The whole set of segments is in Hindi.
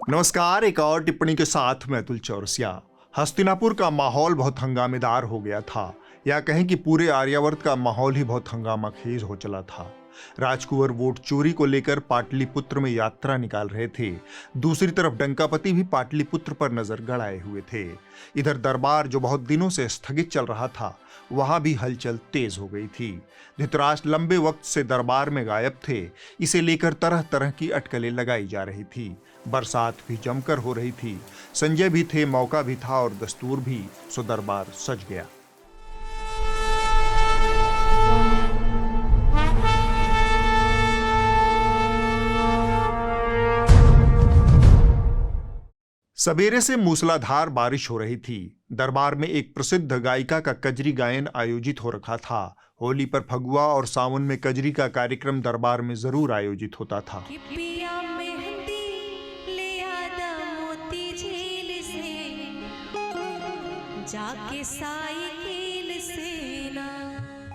नमस्कार। एक और टिप्पणी के साथ मैं अतुल चौरसिया। हस्तिनापुर का माहौल बहुत हंगामेदार हो गया था, या कहें कि पूरे आर्यावर्त का माहौल ही बहुत हंगामाखेज हो चला था। राजकुंवर वोट चोरी को लेकर पाटलिपुत्र में यात्रा निकाल रहे थे। दूसरी तरफ डंकापति भी पाटलिपुत्र पर नजर गड़ाए हुए थे। इधर दरबार जो बहुत दिनों से स्थगित चल रहा था, वहां भी हलचल तेज हो गई थी। धृतराष्ट्र लंबे वक्त से दरबार में गायब थे। इसे लेकर तरह तरह की अटकलें लगाई जा रही थी। बरसात भी जमकर हो रही थी। संजय भी थे, मौका भी था और दस्तूर भी, सो दरबार सज गया। सवेरे से मूसलाधार बारिश हो रही थी। दरबार में एक प्रसिद्ध गायिका का कजरी गायन आयोजित हो रखा था। होली पर फगुआ और सावन में कजरी का कार्यक्रम दरबार में जरूर आयोजित होता था।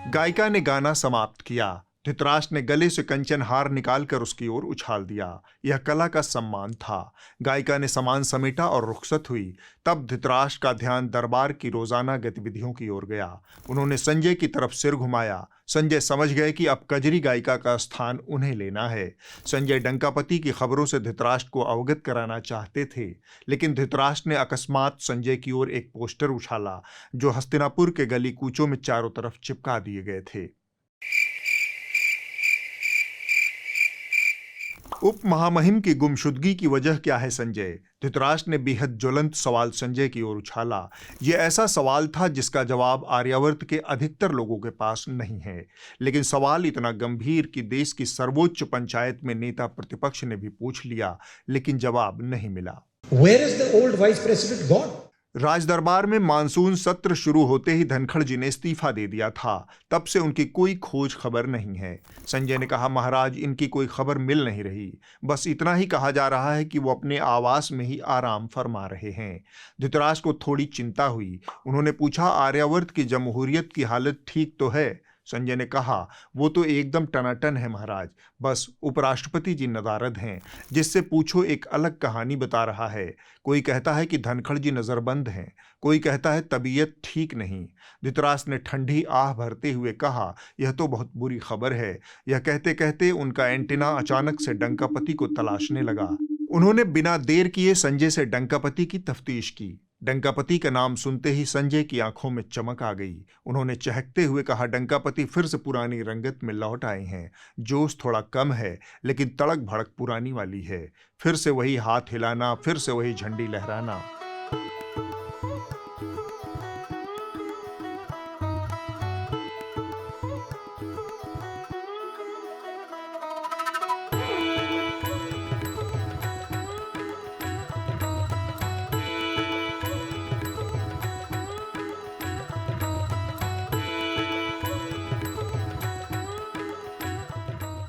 गायिका ने गाना समाप्त किया। धृतराष्ट्र ने गले से कंचन हार निकालकर उसकी ओर उछाल दिया। यह कला का सम्मान था। गायिका ने सामान समेटा और रुखसत हुई। तब धृतराष्ट्र का ध्यान दरबार की रोजाना गतिविधियों की ओर गया। उन्होंने संजय की तरफ सिर घुमाया। संजय समझ गए कि अब कजरी गायिका का स्थान उन्हें लेना है। संजय डंकापति की खबरों से धृतराष्ट्र को अवगत कराना चाहते थे, लेकिन धृतराष्ट्र ने अकस्मात संजय की ओर एक पोस्टर उछाला जो हस्तिनापुर के गली कूचों में चारों तरफ चिपका दिए गए थे। उप महामहिम की गुमशुदगी की वजह क्या है संजय? धृतराष्ट्र ने बेहद ज्वलंत सवाल संजय की ओर उछाला। यह ऐसा सवाल था जिसका जवाब आर्यावर्त के अधिकतर लोगों के पास नहीं है, लेकिन सवाल इतना गंभीर कि देश की सर्वोच्च पंचायत में नेता प्रतिपक्ष ने भी पूछ लिया, लेकिन जवाब नहीं मिला। Where is the old vice president gone? राजदरबार में मानसून सत्र शुरू होते ही धनखड़ जी ने इस्तीफा दे दिया था। तब से उनकी कोई खोज खबर नहीं है। संजय ने कहा, महाराज, इनकी कोई खबर मिल नहीं रही। बस इतना ही कहा जा रहा है कि वो अपने आवास में ही आराम फरमा रहे हैं। धृतराष्ट्र को थोड़ी चिंता हुई। उन्होंने पूछा, आर्यावर्त की जमहूरियत की हालत ठीक तो है? संजय ने कहा, वो तो एकदम टनाटन है महाराज। बस उपराष्ट्रपति जी नदारद हैं। जिससे पूछो एक अलग कहानी बता रहा है। कोई कहता है कि धनखड़ जी नजरबंद हैं, कोई कहता है तबीयत ठीक नहीं। धृतराष्ट्र ने ठंडी आह भरते हुए कहा, यह तो बहुत बुरी खबर है। यह कहते कहते उनका एंटीना अचानक से डंकापति को तलाशने लगा। उन्होंने बिना देर किए संजय से डंकापति की तफ्तीश की। डंकापति का नाम सुनते ही संजय की आंखों में चमक आ गई। उन्होंने चहकते हुए कहा, डंकापति फिर से पुरानी रंगत में लौट आए हैं। जोश थोड़ा कम है, लेकिन तड़क भड़क पुरानी वाली है। फिर से वही हाथ हिलाना, फिर से वही झंडी लहराना।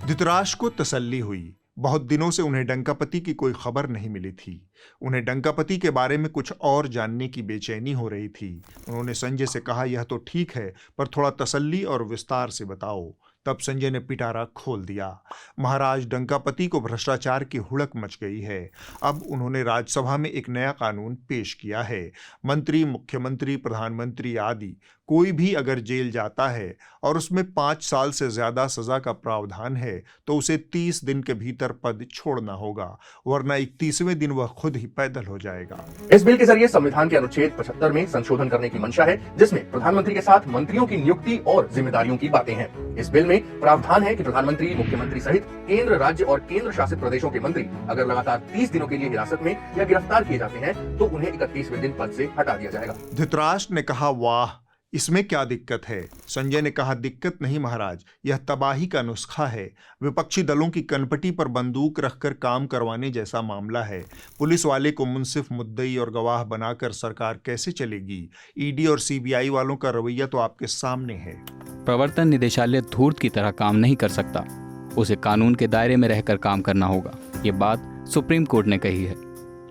धृतराष्ट्र को तसल्ली हुई। बहुत दिनों से उन्हें डंकापति की कोई खबर नहीं मिली थी। उन्हें डंकापति के बारे में कुछ और जानने की बेचैनी हो रही थी। उन्होंने संजय से कहा, यह तो ठीक है, पर थोड़ा तसल्ली और विस्तार से बताओ। तब संजय ने पिटारा खोल दिया। महाराज, डंकापति को भ्रष्टाचार की हुड़क मच गई है। अब उन्होंने राज्यसभा में एक नया कानून पेश किया है। मंत्री, मुख्यमंत्री, प्रधानमंत्री आदि कोई भी अगर जेल जाता है और उसमें 5 साल से ज्यादा सजा का प्रावधान है, तो उसे 30 दिन के भीतर पद छोड़ना होगा, वरना 31वें दिन वह खुद ही पैदल हो जाएगा। इस बिल के जरिए संविधान के अनुच्छेद 75 में संशोधन करने की मंशा है, जिसमें प्रधानमंत्री के साथ मंत्रियों की नियुक्ति और जिम्मेदारियों की बातें हैं। इस बिल में प्रावधान है कि प्रधानमंत्री, मुख्यमंत्री सहित केंद्र, राज्य और केंद्र शासित प्रदेशों के मंत्री अगर लगातार 30 दिनों के लिए हिरासत में या गिरफ्तार किए जाते हैं, तो उन्हें 31वें दिन पद से हटा दिया जाएगा। धृतराष्ट्र ने कहा, वाह, इसमें क्या दिक्कत है? संजय ने कहा, दिक्कत नहीं महाराज, यह तबाही का नुस्खा है। विपक्षी दलों की कनपटी पर बंदूक रखकर काम करवाने जैसा मामला है। पुलिस वाले को मुंसिफ, मुद्दई और गवाह बनाकर सरकार कैसे चलेगी? ईडी और सीबीआई वालों का रवैया तो आपके सामने है। प्रवर्तन निदेशालय धूर्त की तरह काम नहीं कर सकता। उसे कानून के दायरे में रहकर काम करना होगा। ये बात सुप्रीम कोर्ट ने कही है।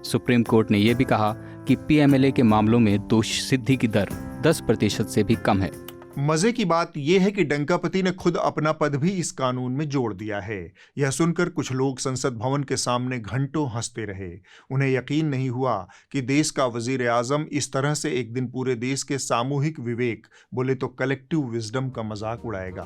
सुप्रीम कोर्ट ने यह भी कहा कि पीएमएलए के मामलों में दोष सिद्धि की दर 10% से भी कम है। मजे की बात यह है कि डंकापति ने खुद अपना पद भी इस कानून में जोड़ दिया है। यह सुनकर कुछ लोग संसद भवन के सामने घंटों हंसते रहे। उन्हें यकीन नहीं हुआ कि देश का वजीर आजम इस तरह से एक दिन पूरे देश के सामूहिक विवेक, बोले तो कलेक्टिव विजडम का मजाक उड़ाएगा।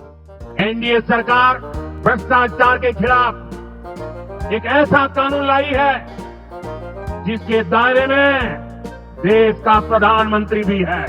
एनडीए सरकार भ्रष्टाचार के खिलाफ एक ऐसा कानून लाई है जिसके दायरे में देश का प्रधानमंत्री भी है।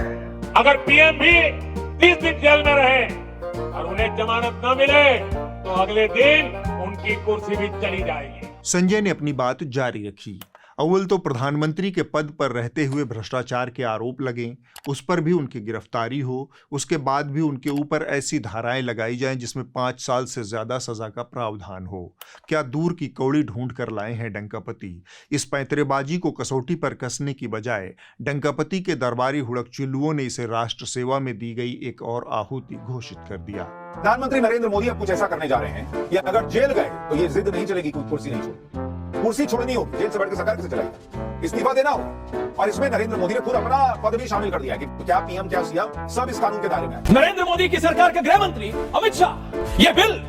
अगर पीएम भी 30 दिन जेल में रहे और उन्हें जमानत न मिले तो अगले दिन उनकी कुर्सी भी चली जाएगी। संजय ने अपनी बात जारी रखी। अव्वल तो प्रधानमंत्री के पद पर रहते हुए भ्रष्टाचार के आरोप लगे, उस पर भी उनकी गिरफ्तारी हो, उसके बाद भी उनके ऊपर ऐसी धाराएं लगाई जाएं जिसमें 5 साल से ज्यादा सजा का प्रावधान हो। क्या दूर की कौड़ी ढूंढ कर लाए हैं डंकापति। इस पैंतरेबाजी को कसौटी पर कसने की बजाय डंकापति के दरबारी हुड़कचिल्लुओं ने इसे राष्ट्र सेवा में दी गई एक और आहुति घोषित कर दिया। प्रधानमंत्री नरेंद्र मोदी अब कुछ ऐसा करने जा रहे हैं कि अगर जेल गए तो ये जिद नहीं चलेगी कि कुर्सी नहीं छोड़नी, कुर्सी छोड़नी होगी, जेल से बैठ के सरकार कैसे चलाएगी, इस्तीफा देना होगा। और इसमें नरेंद्र मोदी ने खुद अपना पद भी शामिल कर दिया है कि क्या पीएम क्या सीएम सब इस कानून के दायरे में है। नरेंद्र मोदी की सरकार के गृह मंत्री अमित शाह ये बिल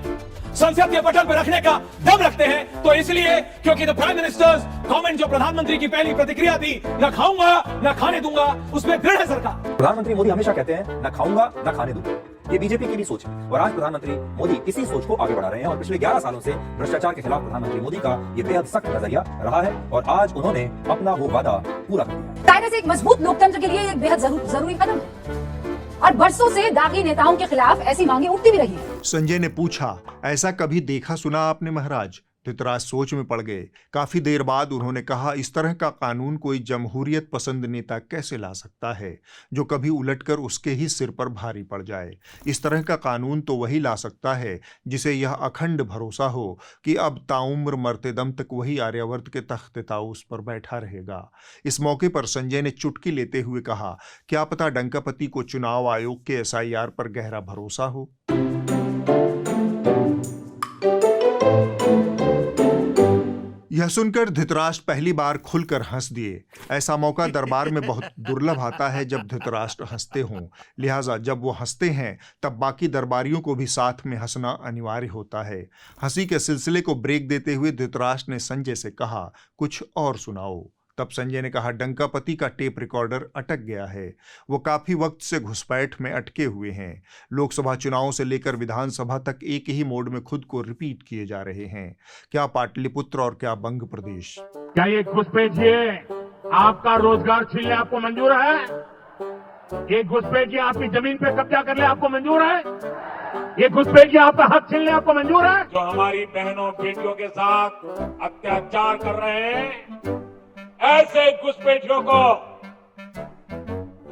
संसद के पटल पर रखने का दम रखते हैं, तो इसलिए क्योंकि द प्राइम मिनिस्टर्स गवर्नमेंट जो प्रधानमंत्री की पहली प्रतिक्रिया थी, न खाऊंगा न खाने दूंगा, उसमें दृढ़ है सरकार। प्रधानमंत्री मोदी हमेशा कहते हैं न खाऊंगा न खाने दूंगा। ये बीजेपी की भी सोच है और आज प्रधानमंत्री मोदी इसी सोच को आगे बढ़ा रहे हैं और पिछले 11 सालों से भ्रष्टाचार के खिलाफ प्रधानमंत्री मोदी का ये बेहद सख्त नजरिया रहा है और आज उन्होंने अपना वो वादा पूरा कर दिया। दायरे से एक मजबूत लोकतंत्र के लिए एक बेहद जरूरी कदम है और बरसों से दागी नेताओं के खिलाफ ऐसी मांगे उठती भी रही है। संजय ने पूछा, ऐसा कभी देखा सुना आपने महाराज? धृतराज सोच में पड़ गए। काफी देर बाद उन्होंने कहा, इस तरह का कानून कोई जमहूरियत पसंद नेता कैसे ला सकता है जो कभी उलटकर उसके ही सिर पर भारी पड़ जाए। इस तरह का कानून तो वही ला सकता है जिसे यह अखंड भरोसा हो कि अब ताउम्र मरते दम तक वही आर्यावर्त के तख्त ताउस पर बैठा रहेगा। इस मौके पर संजय ने चुटकी लेते हुए कहा, क्या पता डंकापति को चुनाव आयोग के SIR पर गहरा भरोसा हो। यह सुनकर धृतराष्ट्र पहली बार खुलकर हंस दिए। ऐसा मौका दरबार में बहुत दुर्लभ आता है जब धृतराष्ट्र हंसते हों, लिहाजा जब वो हंसते हैं तब बाकी दरबारियों को भी साथ में हंसना अनिवार्य होता है। हंसी के सिलसिले को ब्रेक देते हुए धृतराष्ट्र ने संजय से कहा, कुछ और सुनाओ। तब संजय ने कहा, डंकापति का टेप रिकॉर्डर अटक गया है। वो काफी वक्त से घुसपैठ में अटके हुए हैं। लोकसभा चुनावों से लेकर विधानसभा तक एक ही मोड में खुद को रिपीट किए जा रहे हैं। क्या पाटलिपुत्र और क्या बंग प्रदेश। क्या ये घुसपैठिए आपका रोजगार छीन ले आपको मंजूर है? ये घुसपैठिए आपकी जमीन पे कब्जा कर ले आपको मंजूर है? ये घुसपैठिए आपका हक छीन ले आपको मंजूर है? जो हमारी बहनों बेटियों के साथ अत्याचार कर रहे हैं, ऐसे घुसपैठियों को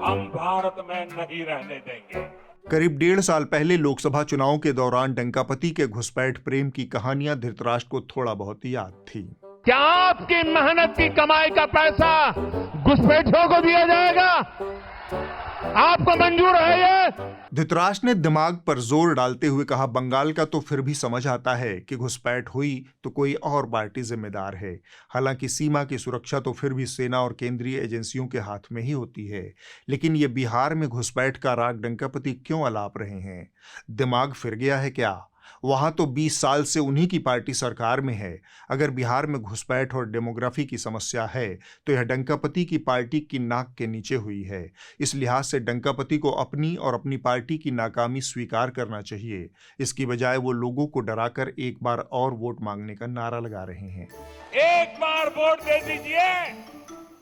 हम भारत में नहीं रहने देंगे। करीब 1.5 साल पहले लोकसभा चुनाव के दौरान डंकापति के घुसपैठ प्रेम की कहानियां धृतराष्ट्र को थोड़ा बहुत याद थी। क्या आपकी मेहनत की कमाई का पैसा घुसपैठियों को दिया जाएगा? आपको मंजूर है ये? धृतराष्ट्र ने दिमाग पर जोर डालते हुए कहा, बंगाल का तो फिर भी समझ आता है कि घुसपैठ हुई तो कोई और पार्टी जिम्मेदार है। हालांकि सीमा की सुरक्षा तो फिर भी सेना और केंद्रीय एजेंसियों के हाथ में ही होती है। लेकिन ये बिहार में घुसपैठ का राग डंकापति क्यों अलाप रहे हैं? दिमाग फिर गया है क्या? वहां तो 20 साल से उन्हीं की पार्टी सरकार में है। अगर बिहार में घुसपैठ और डेमोग्राफी की समस्या है तो यह डंकापति की पार्टी की नाक के नीचे हुई है। इस लिहाज से डंकापति को अपनी और अपनी पार्टी की नाकामी स्वीकार करना चाहिए। इसकी बजाय वो लोगों को डराकर एक बार और वोट मांगने का नारा लगा रहे हैं। एक बार वोट दे दीजिए,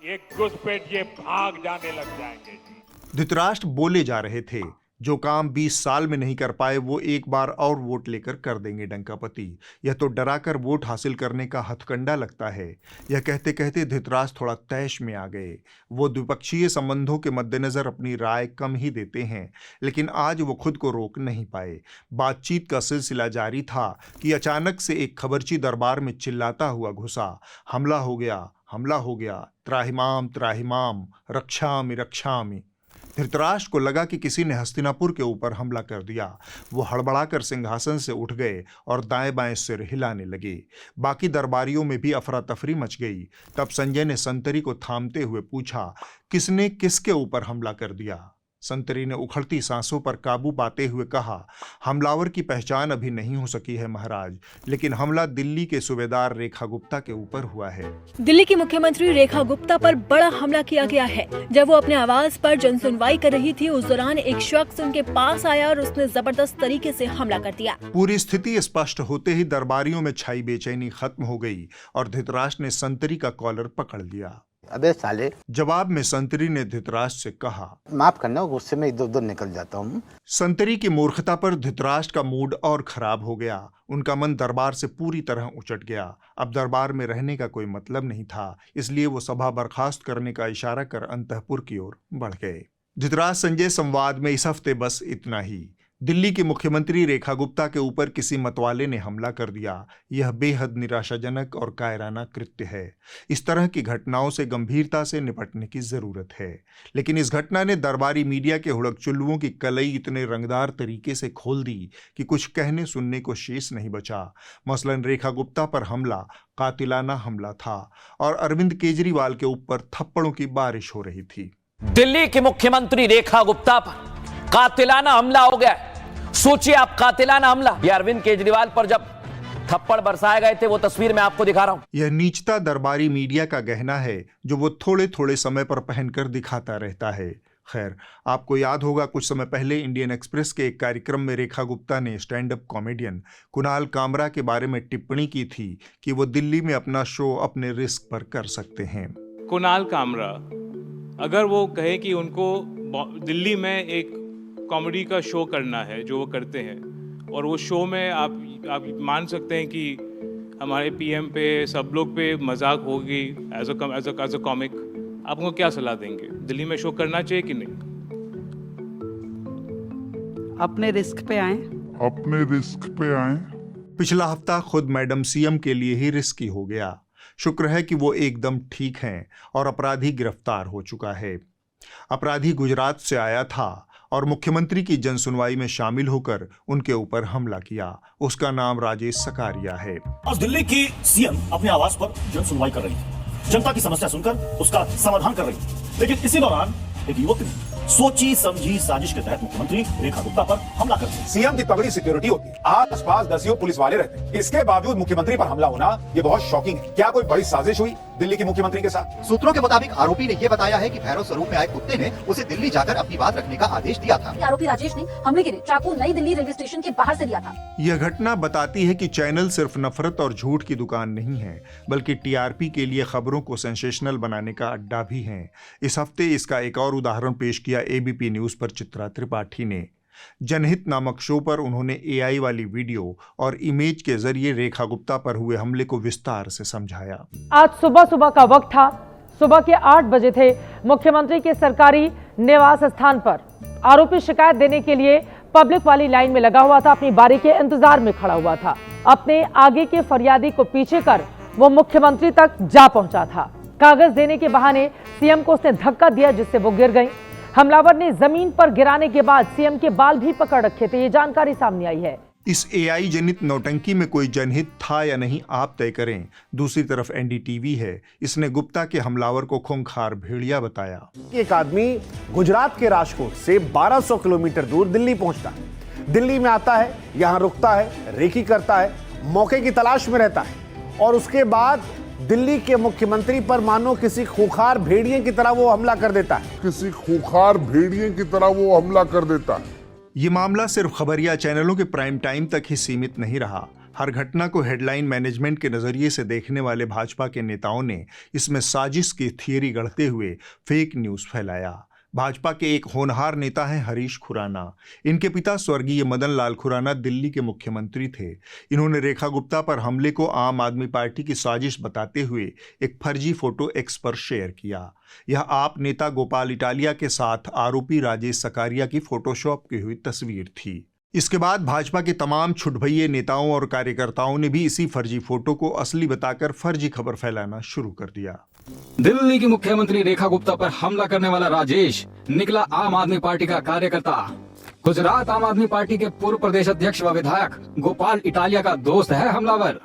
ये घुसपैठिए भाग जाने लग जाएंगे। धृतराष्ट्र बोले जा रहे थे, जो काम 20 साल में नहीं कर पाए वो एक बार और वोट लेकर कर देंगे डंकापति। यह तो डराकर वोट हासिल करने का हथकंडा लगता है। यह कहते कहते धृतराष्ट्र थोड़ा तैश में आ गए। वो द्विपक्षीय संबंधों के मद्देनजर अपनी राय कम ही देते हैं, लेकिन आज वो खुद को रोक नहीं पाए। बातचीत का सिलसिला जारी था कि अचानक से एक खबरची दरबार में चिल्लाता हुआ घुसा, हमला हो गया, हमला हो गया, त्राहिमाम त्राहिमाम, रक्षामि रक्षामि। धृतराष्ट्र को लगा कि किसी ने हस्तिनापुर के ऊपर हमला कर दिया। वो हड़बड़ाकर सिंहासन से उठ गए और दाएं बाएं सिर हिलाने लगे। बाकी दरबारियों में भी अफरा तफरी मच गई। तब संजय ने संतरी को थामते हुए पूछा, किसने किसके ऊपर हमला कर दिया? संतरी ने उखड़ती सांसों पर काबू पाते हुए कहा, हमलावर की पहचान अभी नहीं हो सकी है महाराज, लेकिन हमला दिल्ली के सूबेदार रेखा गुप्ता के ऊपर हुआ है। दिल्ली की मुख्यमंत्री रेखा गुप्ता पर बड़ा हमला किया गया है। जब वो अपने आवास पर जनसुनवाई कर रही थी, उस दौरान एक शख्स उनके पास आया और उसने जबरदस्त तरीके से हमला कर दिया। पूरी स्थिति स्पष्ट होते ही दरबारियों में छाई बेचैनी खत्म हो गई और धृतराष्ट्र ने संतरी का कॉलर पकड़ लिया। अबे साले। जवाब में संतरी ने धृतराष्ट्र से कहा, माफ करना, गुस्से में इधर उधर निकल जाता हूँ। संतरी की मूर्खता पर धृतराष्ट्र का मूड और खराब हो गया। उनका मन दरबार से पूरी तरह उचट गया। अब दरबार में रहने का कोई मतलब नहीं था, इसलिए वो सभा बर्खास्त करने का इशारा कर अंतःपुर की ओर बढ़ गए। धृतराष्ट्र संजय संवाद में इस हफ्ते बस इतना ही। दिल्ली की मुख्यमंत्री रेखा गुप्ता के ऊपर किसी मतवाले ने हमला कर दिया। यह बेहद निराशाजनक और कायराना कृत्य है। इस तरह की घटनाओं से गंभीरता से निपटने की जरूरत है, लेकिन इस घटना ने दरबारी मीडिया के हुड़क-चुल्लुओं की कलई इतने रंगदार तरीके से खोल दी कि कुछ कहने सुनने को शेष नहीं बचा। मसलन रेखा गुप्ता पर हमला कातिलाना हमला था और अरविंद केजरीवाल के ऊपर थप्पड़ों की बारिश हो रही थी। दिल्ली की मुख्यमंत्री रेखा गुप्ता पर कातिलाना हमला हो गया। सोचिए आप, कातिलाना हमला। ये अरविंद केजरीवाल पर जब थप्पड़ बरसाए गए थे, वो तस्वीर मैं आपको दिखा रहा हूं। यह नीचता दरबारी मीडिया का गहना है जो वो थोड़े थोड़े समय पर पहनकर दिखाता रहता है। खैर, आपको याद होगा कुछ समय पहले इंडियन एक्सप्रेस के एक कार्यक्रम में रेखा गुप्ता ने stand up comedian Kunal Kamra के बारे में टिप्पणी की थी कि वो दिल्ली में अपना शो अपने रिस्क पर कर सकते हैं। कुणाल कामरा अगर वो कहे कि उनको दिल्ली में एक कॉमेडी का शो करना है जो वो करते हैं, और वो शो में आप मान सकते हैं कि हमारे पीएम पे सब लोग पे मजाक होगी एज अ कॉमिक, आप उनको क्या सलाह देंगे? दिल्ली में शो करना चाहिए कि नहीं? अपने रिस्क पे आए। पिछला हफ्ता खुद मैडम सीएम के लिए ही रिस्की हो गया। शुक्र है कि वो एकदम ठीक हैं और अपराधी गिरफ्तार हो चुका है। अपराधी गुजरात से आया था और मुख्यमंत्री की जनसुनवाई में शामिल होकर उनके ऊपर हमला किया। उसका नाम राजेश सकारिया है। आज दिल्ली की सीएम अपने आवास पर जनसुनवाई कर रही थी, जनता की समस्या सुनकर उसका समाधान कर रही थी, लेकिन इसी दौरान एक युवक ने सोची समझी साजिश के तहत मुख्यमंत्री रेखा गुप्ता पर हमला कर दिया। सीएम की तगड़ी सिक्योरिटी होती है, आस-पास दसियों पुलिस वाले रहते हैं, इसके बावजूद मुख्यमंत्री पर हमला होना ये बहुत शॉकिंग है। क्या कोई बड़ी साजिश हुई दिल्ली के मुख्यमंत्री के साथ? सूत्रों के मुताबिक आरोपी ने यह बताया है कि भैरव स्वरूप में आए कुत्ते ने उसे दिल्ली जाकर अपनी बात रखने का आदेश दिया था। आरोपी राजेश ने हमले के लिए चाकू नई दिल्ली रेलवे स्टेशन के बाहर से लिया था। यह घटना बताती है कि चैनल सिर्फ नफरत और झूठ की दुकान नहीं है, बल्कि टीआरपी के लिए खबरों को सेंसेशनल बनाने का अड्डा भी है। इस हफ्ते इसका एक और उदाहरण पेश किया एबीपी न्यूज पर चित्रा त्रिपाठी ने। जनहित नामक शो पर उन्होंने एआई वाली वीडियो और इमेज के जरिए रेखा गुप्ता पर हुए हमले को विस्तार से समझाया। आज सुबह का वक्त था। सुबह के 8 बजे थे। मुख्यमंत्री के सरकारी निवास स्थान पर आरोपी शिकायत देने के लिए पब्लिक वाली लाइन में लगा हुआ था, अपनी बारी के इंतजार में खड़ा हुआ था। अपने आगे के फरियादी को पीछे कर वो मुख्यमंत्री तक जा पहुंचा था। कागज देने के बहाने सीएम को उसने धक्का दिया, जिससे वो गिर गई। हमलावर ने जमीन पर गिराने के बाद सीएम के बाल भी पकड़ रखे थे। ये जानकारी सामने आई है। इस एआई जनित नौटंकी में कोई जनहित था या नहीं, आप तय करें। दूसरी तरफ एनडीटीवी है, इसने गुप्ता के हमलावर को खूंखार भेड़िया बताया। एक आदमी गुजरात के राजकोट से 1200 किलोमीटर दूर दिल्ली पहुंचता है। दिल्ली में आता है, यहां रुकता है, रेकी करता है, मौके की तलाश में रहता है और उसके बाद दिल्ली के मुख्यमंत्री पर मानो किसी खूंखार भेड़िए की तरह वो हमला कर देता है। ये मामला सिर्फ खबरिया चैनलों के प्राइम टाइम तक ही सीमित नहीं रहा। हर घटना को हेडलाइन मैनेजमेंट के नजरिए से देखने वाले भाजपा के नेताओं ने इसमें साजिश की थियरी गढ़ते हुए फेक न्यूज फैलाया। भाजपा के एक होनहार नेता हैं हरीश खुराना। इनके पिता स्वर्गीय मदन लाल खुराना दिल्ली के मुख्यमंत्री थे। इन्होंने रेखा गुप्ता पर हमले को आम आदमी पार्टी की साजिश बताते हुए एक फर्जी फोटो एक्स पर शेयर किया। यह आप नेता गोपाल इटालिया के साथ आरोपी राजेश सकारिया की फोटोशॉप की हुई तस्वीर थी। इसके बाद भाजपा के तमाम छुटभइये नेताओं और कार्यकर्ताओं ने भी इसी फर्जी फोटो को असली बताकर फर्जी खबर फैलाना शुरू कर दिया। दिल्ली की मुख्यमंत्री रेखा गुप्ता पर हमला करने वाला राजेश निकला आम आदमी पार्टी का कार्यकर्ता। गुजरात आम आदमी पार्टी के पूर्व प्रदेश अध्यक्ष व विधायक गोपाल इटालिया का दोस्त है हमलावर।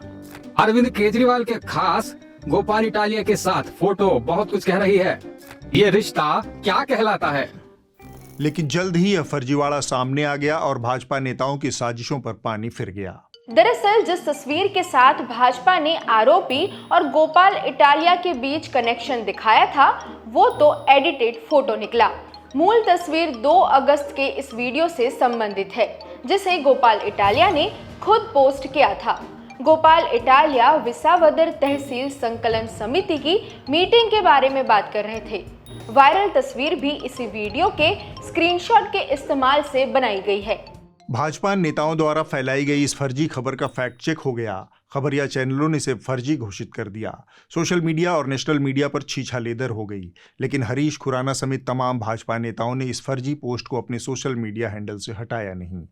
अरविंद केजरीवाल के खास गोपाल इटालिया के साथ फोटो बहुत कुछ कह रही है। ये रिश्ता क्या कहलाता है? लेकिन जल्द ही यह फर्जीवाड़ा सामने आ गया और भाजपा नेताओं की साजिशों पर पानी फिर गया। दरअसल जिस तस्वीर के साथ भाजपा ने आरोपी और गोपाल इटालिया के बीच कनेक्शन दिखाया था, वो तो एडिटेड फोटो निकला। मूल तस्वीर 2 अगस्त के इस वीडियो से संबंधित है, जिसे गोपाल इटालिया ने खुद पोस्ट किया था। गोपाल इटालिया विसावदर तहसील संकलन समिति की मीटिंग के बारे में बात कर रहे थे। वायरल तस्वीर भी इसी वीडियो के स्क्रीनशॉट के इस्तेमाल से बनाई गई है। भाजपा नेताओं द्वारा फैलाई गई इस फर्जी खबर का फैक्ट चेक हो गया। खबरिया चैनलों ने इसे फर्जी घोषित कर दिया। सोशल मीडिया और नेशनल मीडिया पर छीछालेदर हो गई। लेकिन हरीश खुराना समेत तमाम भाजपा नेताओं ने इस फर्जी पोस्ट को अपने सोशल मीडिया हैंडल से हटाया नहीं।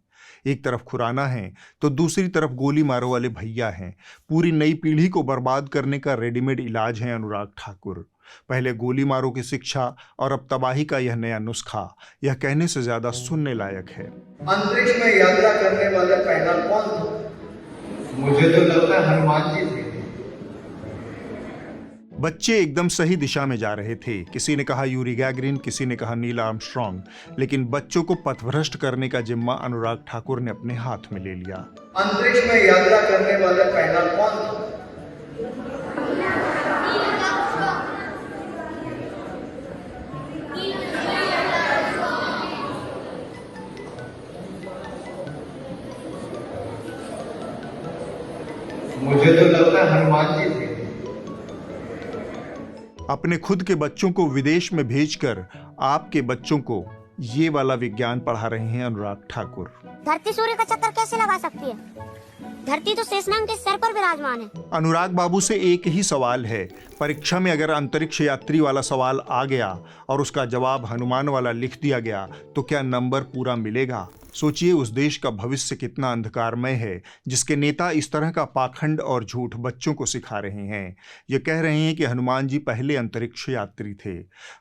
एक तरफ खुराना है तो दूसरी तरफ गोली मारो वाले भैया हैं। पूरी नई पीढ़ी को बर्बाद करने का रेडीमेड इलाज है अनुराग ठाकुर। पहले गोली मारो की शिक्षा और अब तबाही का यह नया नुस्खा, यह कहने से ज्यादा सुनने लायक है। अंतरिक्ष में यात्रा करने वाले पहला कौन था? मुझे तो लगता है हनुमान जी थे। बच्चे एकदम सही दिशा में जा रहे थे। किसी ने कहा यूरी गैगरिन, किसी ने कहा नील आर्मस्ट्रॉन्ग, लेकिन बच्चों को पथभ्रष्ट करने का जिम्मा अनुराग ठाकुर ने अपने हाथ में ले लिया। अंतरिक्ष में यात्रा करने वाले पहला कौन था? मुझे तो लगता है हनुमान जी थे। अपने खुद के बच्चों को विदेश में भेजकर आपके बच्चों को ये वाला विज्ञान पढ़ा रहे हैं अनुराग ठाकुर। धरती सूर्य का चक्कर कैसे लगा सकती है? धरती तो शेषनाग के सर पर विराजमान है। अनुराग बाबू से एक ही सवाल है, परीक्षा में अगर अंतरिक्ष यात्री वाला सवाल आ गया और उसका जवाब हनुमान वाला लिख दिया गया तो क्या नंबर पूरा मिलेगा? सोचिए उस देश का भविष्य कितना अंधकारमय है जिसके नेता इस तरह का पाखंड और झूठ बच्चों को सिखा रहे हैं। ये कह रहे हैं कि हनुमान जी पहले अंतरिक्ष यात्री थे।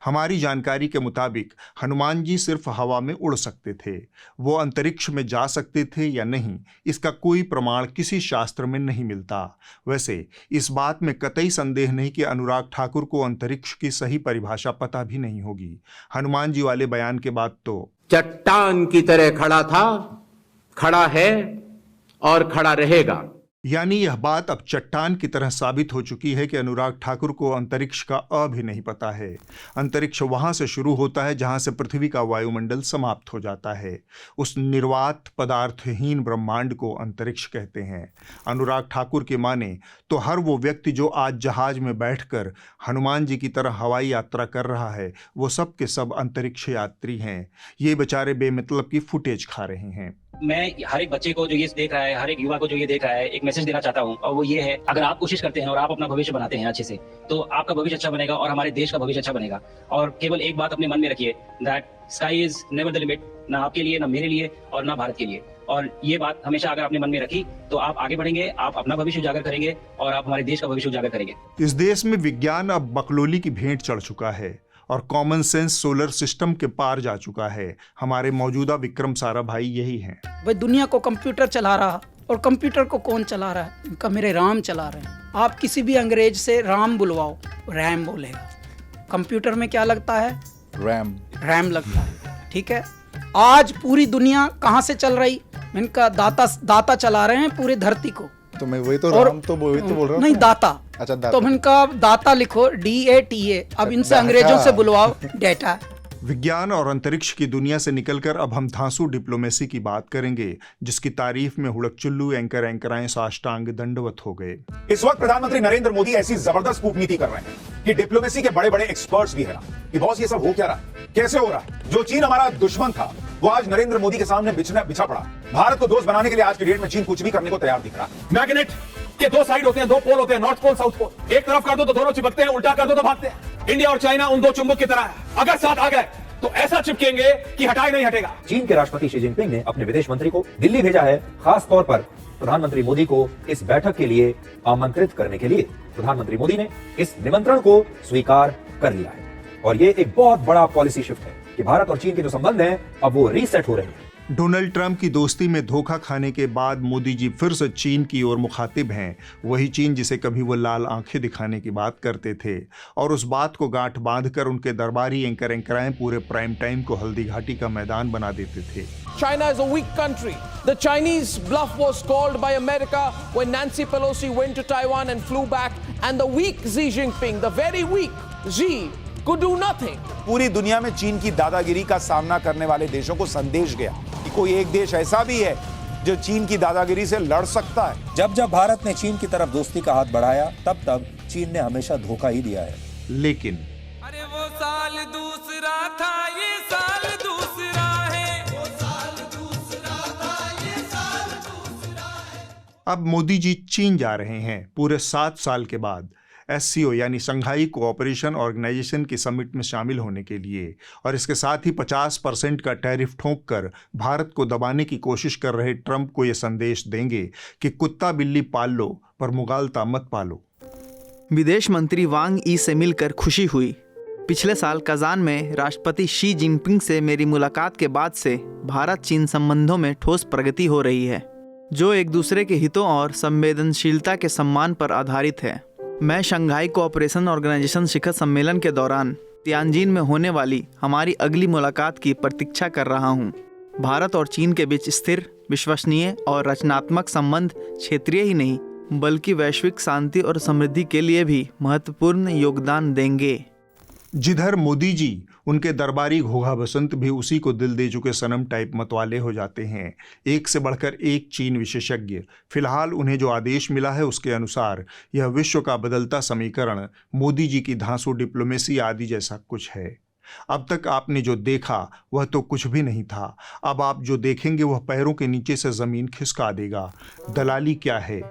हमारी जानकारी के मुताबिक हनुमान जी सिर्फ हवा में उड़ सकते थे। वो अंतरिक्ष में जा सकते थे या नहीं, इसका कोई प्रमाण किसी शास्त्र में नहीं मिलता। वैसे इस बात में कतई संदेह नहीं कि अनुराग ठाकुर को अंतरिक्ष की सही परिभाषा पता भी नहीं होगी। हनुमान जी वाले बयान के बाद तो चट्टान की तरह खड़ा था, खड़ा है और खड़ा रहेगा। यानी यह बात अब चट्टान की तरह साबित हो चुकी है कि अनुराग ठाकुर को अंतरिक्ष का अ भी नहीं पता है। अंतरिक्ष वहां से शुरू होता है जहां से पृथ्वी का वायुमंडल समाप्त हो जाता है। उस निर्वात पदार्थहीन ब्रह्मांड को अंतरिक्ष कहते हैं। अनुराग ठाकुर के माने तो हर वो व्यक्ति जो आज जहाज में बैठकर हनुमान जी की तरह हवाई यात्रा कर रहा है, वो सब के सब अंतरिक्ष यात्री हैं। ये बेचारे बेमतलब की फुटेज खा रहे हैं। मैं हर एक बच्चे को जो ये देख रहा है, हर एक युवा को जो ये देख रहा है, एक मैसेज देना चाहता हूँ, और वो ये है, अगर आप कोशिश करते हैं और आप अपना भविष्य बनाते हैं अच्छे से, तो आपका भविष्य अच्छा बनेगा और हमारे देश का भविष्य अच्छा बनेगा। और केवल एक बात अपने मन में रखिए, that sky is never the limit, ना आपके लिए, ना मेरे लिए और ना भारत के लिए। और ये बात हमेशा अगर आपने मन में रखी तो आप आगे बढ़ेंगे, आप अपना भविष्य उजागर करेंगे और आप हमारे देश का भविष्य उजागर करेंगे। इस देश में विज्ञान अब बकलोली की भेंट चढ़ चुका है और कॉमन सेंस सोलर सिस्टम के पार जा चुका है। हमारे मौजूदा विक्रम साराभाई यही हैं। भाई दुनिया को कंप्यूटर चला रहा, और कंप्यूटर को कौन चला रहा है? इनका मेरे राम चला रहे हैं। आप किसी भी अंग्रेज से राम बुलवाओ, रैम बोलेगा। कंप्यूटर में क्या लगता है? रैम लगता है। ठीक है, आज पूरी दुनिया कहाँ से चल रही? इनका दाता चला रहे हैं पूरी धरती को। तो मैं वही तो राम तो वही तो बोल रहा हूँ। नहीं, दाता। अच्छा, दाता। तो इनका दाता लिखो, DATA। अब इनसे अंग्रेजों से बुलवाओ डेटा। विज्ञान और अंतरिक्ष की दुनिया से निकलकर अब हम धांसू डिप्लोमेसी की बात करेंगे, जिसकी तारीफ में हुड़कचुल्लू एंकराएं साष्टांग दंडवत हो गए। इस वक्त प्रधानमंत्री नरेंद्र मोदी ऐसी जबरदस्त कूटनीति कर रहे हैं कि डिप्लोमेसी के बड़े बड़े एक्सपर्ट्स भी हैं कि बॉस ये सब हो क्या रहा, कैसे हो रहा। जो चीन हमारा दुश्मन था वो आज नरेंद्र मोदी के सामने बिछा पड़ा। भारत को दोस्त बनाने के लिए आज की डेट में चीन कुछ भी करने को तैयार दिख रहा। मैग्नेट के 2 साइड होते हैं, 2 पोल होते हैं, नॉर्थ पोल साउथ पोल। एक तरफ कर दो तो दोनों चिपकते हैं, उल्टा कर दो तो भागते हैं। इंडिया और चाइना उन 2 चुंबक की तरह है, अगर साथ आ गए तो ऐसा चिपकेंगे कि हटाए नहीं हटेगा। चीन के राष्ट्रपति शी जिनपिंग ने अपने विदेश मंत्री को दिल्ली भेजा है, खास तौर पर प्रधानमंत्री मोदी को इस बैठक के लिए आमंत्रित करने के लिए। प्रधानमंत्री मोदी ने इस निमंत्रण को स्वीकार कर लिया है और ये एक बहुत बड़ा पॉलिसी शिफ्ट है कि भारत और चीन के जो संबंध हैं अब वो रीसेट हो रहे हैं। डोनाल्ड ट्रंप की दोस्ती में धोखा खाने के बाद मोदी जी फिर से चीन की ओर मुखातिब हैं। वही चीन जिसे कभी वो लाल आंखें दिखाने की बात करते थे और उस बात को गांठ बांधकर उनके दरबारी एंकरें पूरे प्राइम टाइम को हल्दी घाटी का मैदान बना देते थे। China is a weak country. The Chinese bluff was called by America when Nancy Pelosi went to Taiwan and flew back, and the weak Xi Jinping, the very weak Xi, could do nothing. पूरी दुनिया में चीन की दादागिरी का सामना करने वाले देशों को संदेश गया कि कोई एक देश ऐसा भी है जो चीन की दादागिरी से लड़ सकता है। जब जब भारत ने चीन की तरफ दोस्ती का हाथ बढ़ाया, तब तब चीन ने हमेशा धोखा ही दिया है। लेकिन अरे वो साल दूसरा था, ये साल दूसरा है, वो साल दूसरा था, ये साल दूसरा है। अब मोदी जी चीन जा रहे हैं पूरे 7 साल के बाद SCO यानी शंघाई कोऑपरेशन ऑर्गेनाइजेशन की समिट में शामिल होने के लिए, और इसके साथ ही 50% का टैरिफ ठोंककर भारत को दबाने की कोशिश कर रहे ट्रंप को यह संदेश देंगे कि कुत्ता बिल्ली पाल लो पर मुगालता मत पालो। विदेश मंत्री वांग ई से मिलकर खुशी हुई। पिछले साल कजान में राष्ट्रपति शी जिनपिंग से मेरी मुलाकात के बाद से भारत चीन संबंधों में ठोस प्रगति हो रही है, जो एक दूसरे के हितों और संवेदनशीलता के सम्मान पर आधारित है। मैं शंघाई कोऑपरेशन ऑर्गेनाइजेशन शिखर सम्मेलन के दौरान तियानजिन में होने वाली हमारी अगली मुलाकात की प्रतीक्षा कर रहा हूं। भारत और चीन के बीच स्थिर, विश्वसनीय और रचनात्मक संबंध क्षेत्रीय ही नहीं बल्कि वैश्विक शांति और समृद्धि के लिए भी महत्वपूर्ण योगदान देंगे। जिधर मोदी जी उनके दरबारी घोघा बसंत भी उसी को दिल दे चुके सनम टाइप मतवाले हो जाते हैं। एक से बढ़कर एक चीन विशेषज्ञ। फिलहाल उन्हें जो आदेश मिला है उसके अनुसार यह विश्व का बदलता समीकरण मोदी जी की धांसू डिप्लोमेसी आदि जैसा कुछ है। अब तक आपने जो देखा वह तो कुछ भी नहीं था। अब आप जो देखेंगे वह पैरों के नीचे से जमीन खिसका देगा। दलाली क्या है,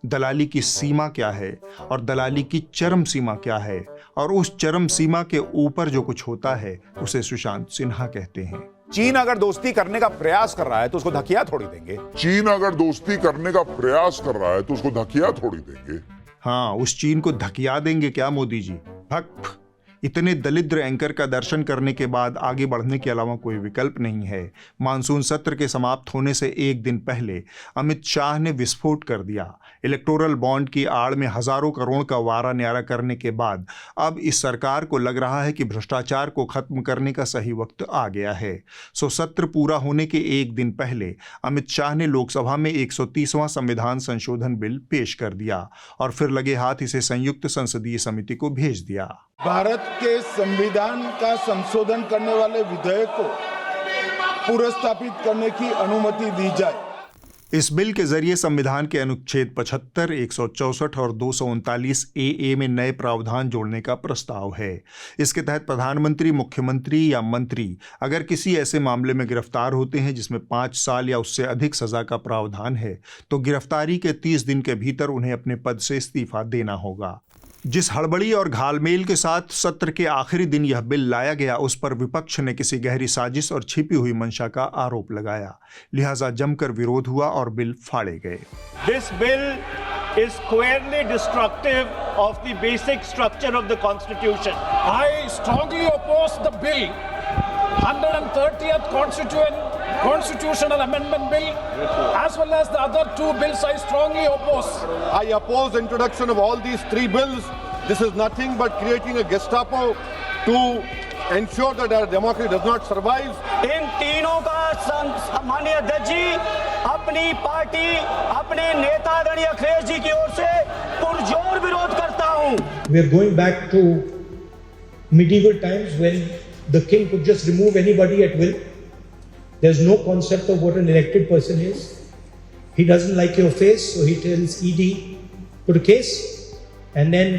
दलाली की सीमा क्या है और दलाली की चरम सीमा क्या है, और उस चरम सीमा के ऊपर जो कुछ होता है उसे सुशांत सिन्हा कहते हैं। चीन अगर दोस्ती करने का प्रयास कर रहा है तो उसको धकिया थोड़ी देंगे। चीन अगर दोस्ती करने का प्रयास कर रहा है तो उसको धकिया थोड़ी देंगे। हाँ, उस चीन को धकिया देंगे क्या मोदी जी? भक्त इतने दलिद्र एंकर का दर्शन करने के बाद आगे बढ़ने के अलावा कोई विकल्प नहीं है। मानसून सत्र के समाप्त होने से एक दिन पहले अमित शाह ने विस्फोट कर दिया। इलेक्टोरल बॉन्ड की आड़ में हजारों करोड़ का वारा न्यारा करने के बाद अब इस सरकार को लग रहा है कि भ्रष्टाचार को खत्म करने का सही वक्त आ गया है। सो सत्र पूरा होने के एक दिन पहले अमित शाह ने लोकसभा में 130वां संविधान संशोधन बिल पेश कर दिया और फिर लगे हाथ इसे संयुक्त संसदीय समिति को भेज दिया। भारत के संविधान का संशोधन करने वाले विधेयक को पुनर्स्थापित करने की अनुमति दी जाए। इस बिल के जरिए संविधान के अनुच्छेद 75, 164 और 239 AA में नए प्रावधान जोड़ने का प्रस्ताव है। इसके तहत प्रधानमंत्री, मुख्यमंत्री या मंत्री अगर किसी ऐसे मामले में गिरफ्तार होते हैं जिसमें 5 साल या उससे अधिक सजा का प्रावधान है तो गिरफ्तारी के 30 दिन के भीतर उन्हें अपने पद से इस्तीफा देना होगा। जिस हड़बड़ी और घालमेल के साथ सत्र के आखिरी दिन यह बिल लाया गया उस पर विपक्ष ने किसी गहरी साजिश और छिपी हुई मंशा का आरोप लगाया, लिहाजा जमकर विरोध हुआ और बिल फाड़े गए। This bill is squarely destructive of the basic structure of the Constitution. I strongly oppose the bill, 130th Constitutional Amendment Bill, as well as the other 2 bills I strongly oppose. I oppose the introduction of all these 3 bills. This is nothing but creating a Gestapo to ensure that our democracy does not survive. इन तीनों का माननीय अध्यक्ष जी अपनी पार्टी, अपने नेता आदरणीय अखिलेश जी की ओर से पुरजोर विरोध करता हूं। We are going back to medieval times when the king could just remove anybody at will. There's no concept of what an elected person is. He doesn't like your face, so he tells ED, put a case, and then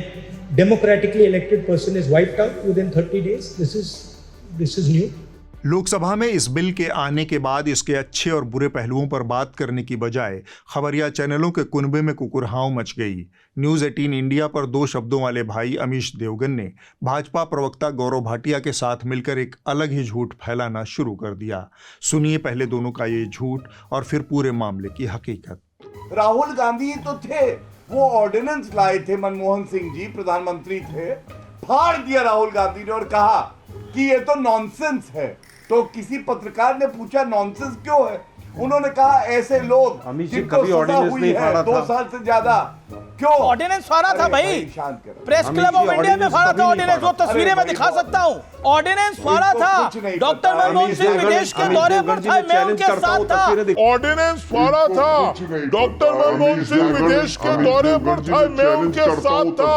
democratically elected person is wiped out within 30 days. This is new. Lok Sabha में इस बिल के आने के बाद इसके अच्छे और बुरे पहलुओं पर बात करने की बजाय खबरिया चैनलों के कुनबे में कुकुरहाव मच गई। न्यूज़ 18 इंडिया पर 2 शब्दों वाले भाई अमीश देवगन ने भाजपा प्रवक्ता गौरव भाटिया के साथ मिलकर एक अलग ही झूठ फैलाना शुरू कर दिया। सुनिए पहले दोनों का ये झूठ और फिर पूरे मामले की हकीकत। राहुल गांधी तो थे, वो ऑर्डिनेंस लाए थे, मनमोहन सिंह जी प्रधानमंत्री थे, फाड़ दिया राहुल गांधी ने और कहा कि ये तो नॉनसेंस है। तो किसी पत्रकार ने पूछा नॉनसेंस क्यों है, उन्होंने कहा ऐसे लोग जिनको सजा हुई है 2 साल से ज्यादा, क्यों ऑर्डिनेंस फाड़ा था भाई, प्रेस क्लब ऑफ इंडिया में फाड़ा था ऑर्डिनेंस, वो तस्वीरें मैं दिखा सकता हूँ, ऑर्डिनेंस फाड़ा था। डॉक्टर मनमोहन सिंह विदेश के दौरे पर था, मैं उनके साथ था। ऑर्डिनेंस फाड़ा था, डॉक्टर मनमोहन सिंह विदेश के दौरे पर था, मैं उनके साथ था।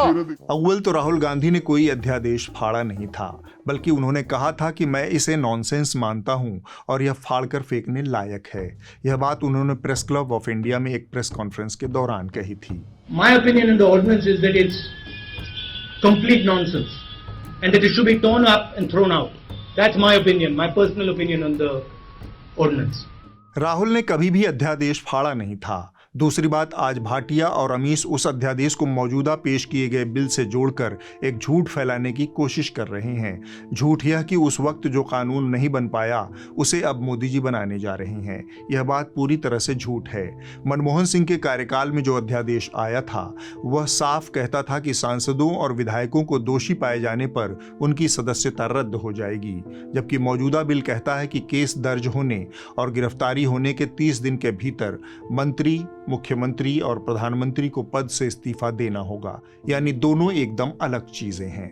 अव्वल तो राहुल गांधी ने कोई अध्यादेश फाड़ा नहीं था, बल्कि उन्होंने कहा था कि मैं इसे नॉनसेंस मानता हूं और यह फाड़कर फेंकने लायक है। यह बात उन्होंने प्रेस क्लब ऑफ इंडिया में एक प्रेस कॉन्फ्रेंस के दौरान कही थी। My opinion on the ordinance is that it's complete nonsense and that it should be torn up and thrown out. That's my opinion, my personal opinion on the ordinance. Rahul ने कभी भी अध्यादेश फाड़ा नहीं था। दूसरी बात, आज भाटिया और अमीश उस अध्यादेश को मौजूदा पेश किए गए बिल से जोड़कर एक झूठ फैलाने की कोशिश कर रहे हैं। झूठ यह कि उस वक्त जो कानून नहीं बन पाया उसे अब मोदी जी बनाने जा रहे हैं। यह बात पूरी तरह से झूठ है। मनमोहन सिंह के कार्यकाल में जो अध्यादेश आया था वह साफ कहता था कि सांसदों और विधायकों को दोषी पाए जाने पर उनकी सदस्यता रद्द हो जाएगी, जबकि मौजूदा बिल कहता है कि केस दर्ज होने और गिरफ्तारी होने के 30 दिन के भीतर मंत्री, मुख्यमंत्री और प्रधानमंत्री को पद से इस्तीफा देना होगा। यानी दोनों एकदम अलग चीजें हैं।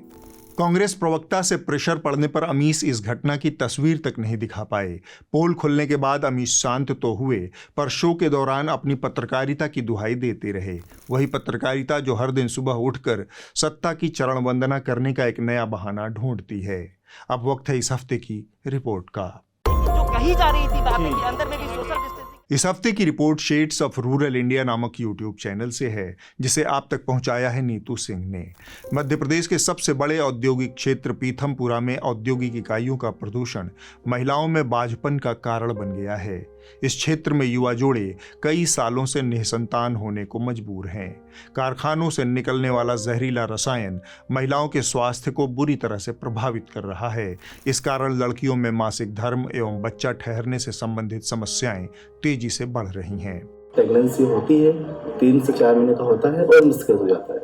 कांग्रेस प्रवक्ता से प्रेशर पड़ने पर अमीश इस घटना की तस्वीर तक नहीं दिखा पाए। पोल खुलने के बाद अमीश शांत तो हुए, पर शो के दौरान अपनी पत्रकारिता की दुहाई देते रहे। वही पत्रकारिता जो हर दिन सुबह उठकर सत्ता की चरण वंदना करने का एक नया बहाना ढूंढती है। अब वक्त है इस हफ्ते की रिपोर्ट का। जो कही जा रही थी बातें कि अंदर में भी सोशल डिस्टेंसिंग। इस हफ्ते की report shades of rural India नामक यूट्यूब चैनल से है, जिसे आप तक पहुंचाया है नीतू सिंह ने। मध्य प्रदेश के सबसे बड़े औद्योगिक क्षेत्र पीथमपुरा में औद्योगिक इकाइयों का प्रदूषण महिलाओं में बाझपन का कारण बन गया है। इस क्षेत्र में युवा जोड़े कई सालों से निसंतान होने को मजबूर हैं। कारखानों से निकलने वाला जहरीला रसायन महिलाओं के स्वास्थ्य को बुरी तरह से प्रभावित कर रहा है। इस कारण लड़कियों में मासिक धर्म एवं बच्चा ठहरने से संबंधित समस्याएं तेजी से बढ़ रही हैं। प्रेगनेंसी होती है, 3 से 4 महीने का होता है और मिसकैरेज हो जाता है।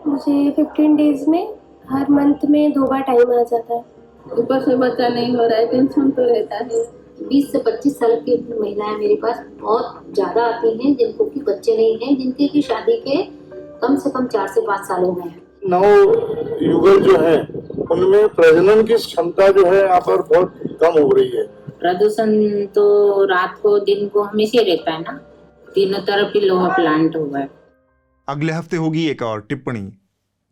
मुझे 15 डेज में हर मंथ में 2 बार टाइम आ जाता है। ऊपर से बच्चा नहीं हो रहा है, टेंशन तो रहता है। 20 से 25 साल की महिलाएं मेरे पास बहुत ज्यादा आती हैं जिनको कि बच्चे नहीं हैं, जिनके की शादी के कम से कम 4 से 5 साल हो गए हैं। नवयुवक जो है उनमें प्रजनन की क्षमता जो है यहाँ पर बहुत कम हो रही है। प्रदूषण तो रात को दिन को हमेशा रहता है ना, तीनों तरफ ही लोहा प्लांट हुआ है। अगले हफ्ते होगी एक और टिप्पणी।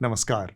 नमस्कार।